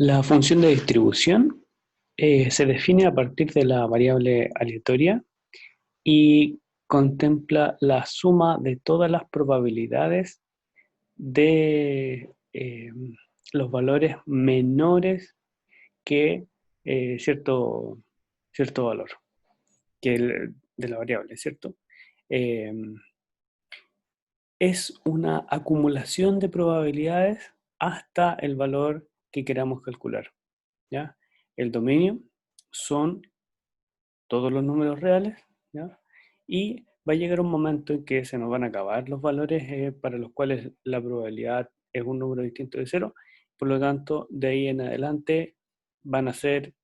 La función de distribución se define a partir de la variable aleatoria y contempla la suma de todas las probabilidades de los valores menores que cierto valor de la variable, ¿cierto? Eh, es una acumulación de probabilidades hasta el valor que queramos calcular, ¿ya? El dominio son todos los números reales, ¿ya? Y va a llegar un momento en que se nos van a acabar los valores para los cuales la probabilidad es un número distinto de cero. Por lo tanto, de ahí en adelante van a ser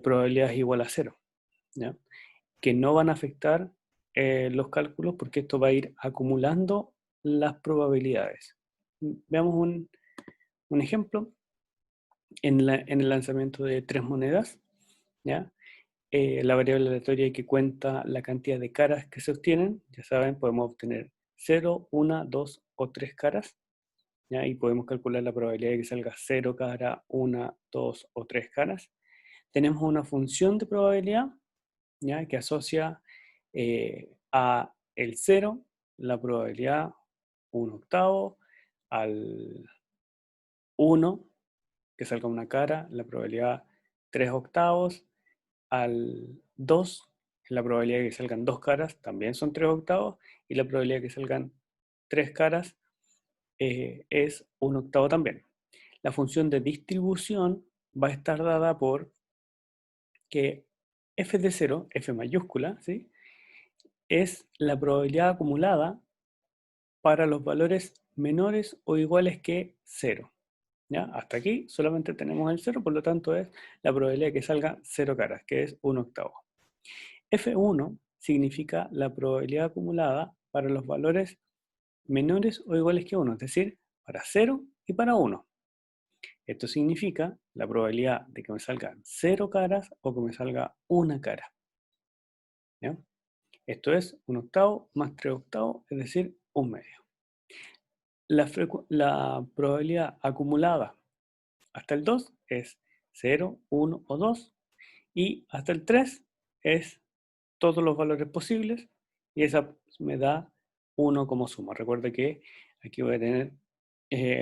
probabilidades igual a cero, ¿ya? Que no van a afectar los cálculos porque esto va a ir acumulando las probabilidades. Veamos un ejemplo en el lanzamiento de tres monedas, ¿ya? La variable aleatoria que cuenta la cantidad de caras que se obtienen. Ya saben, podemos obtener 0, 1, 2 o 3 caras, ¿ya? Y podemos calcular la probabilidad de que salga 0 cara, 1, 2 o 3 caras. Tenemos una función de probabilidad, ¿ya? Que asocia a el 0, la probabilidad 1 octavo, al 1, que salga una cara, la probabilidad 3 octavos, al 2, la probabilidad de que salgan dos caras también son 3 octavos, y la probabilidad de que salgan tres caras es un octavo también. La función de distribución va a estar dada por que f de 0, f mayúscula, ¿sí? Es la probabilidad acumulada para los valores menores o iguales que 0. ¿Ya? Hasta aquí solamente tenemos el 0, por lo tanto es la probabilidad de que salga 0 caras, que es un octavo. F1 significa la probabilidad acumulada para los valores menores o iguales que 1, es decir, para 0 y para 1. Esto significa la probabilidad de que me salgan 0 caras o que me salga una cara, ¿ya? Esto es un octavo más 3 octavos, es decir, un medio. La probabilidad acumulada hasta el 2 es 0, 1 o 2, y hasta el 3 es todos los valores posibles, y esa me da 1 como suma. Recuerda que aquí voy a tener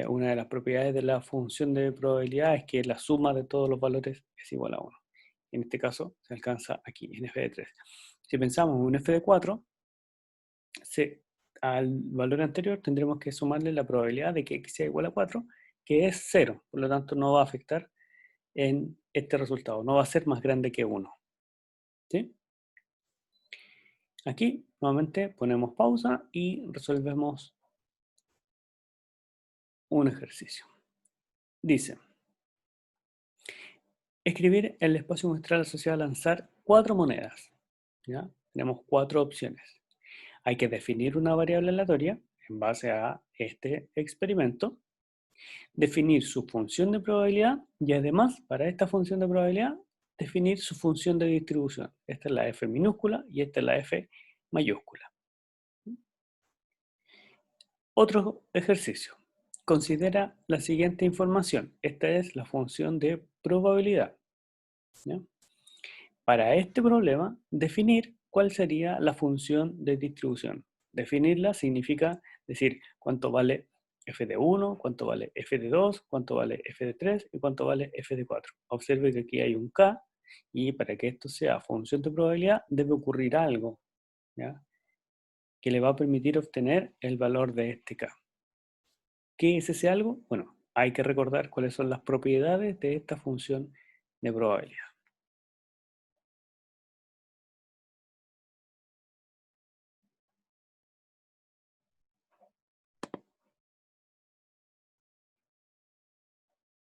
una de las propiedades de la función de probabilidad es que la suma de todos los valores es igual a 1. En este caso se alcanza aquí, en f de 3. Si pensamos en un f de 4, al valor anterior tendremos que sumarle la probabilidad de que x sea igual a 4, que es 0. Por lo tanto, no va a afectar en este resultado. No va a ser más grande que 1. ¿Sí? Aquí, nuevamente, ponemos pausa y resolvemos un ejercicio. Dice, escribir el espacio muestral asociado a lanzar 4 monedas. ¿Ya? Tenemos 4 opciones. Hay que definir una variable aleatoria en base a este experimento, definir su función de probabilidad y además, para esta función de probabilidad, definir su función de distribución. Esta es la f minúscula y esta es la f mayúscula. Otro ejercicio. Considera la siguiente información. Esta es la función de probabilidad, ¿ya? Para este problema, definir cuál sería la función de distribución. Definirla significa decir cuánto vale f de 1, cuánto vale f de 2, cuánto vale f de 3 y cuánto vale f de 4. Observe que aquí hay un k, y para que esto sea función de probabilidad debe ocurrir algo, ¿ya? Que le va a permitir obtener el valor de este k. ¿Qué es ese algo? Bueno, hay que recordar cuáles son las propiedades de esta función de probabilidad.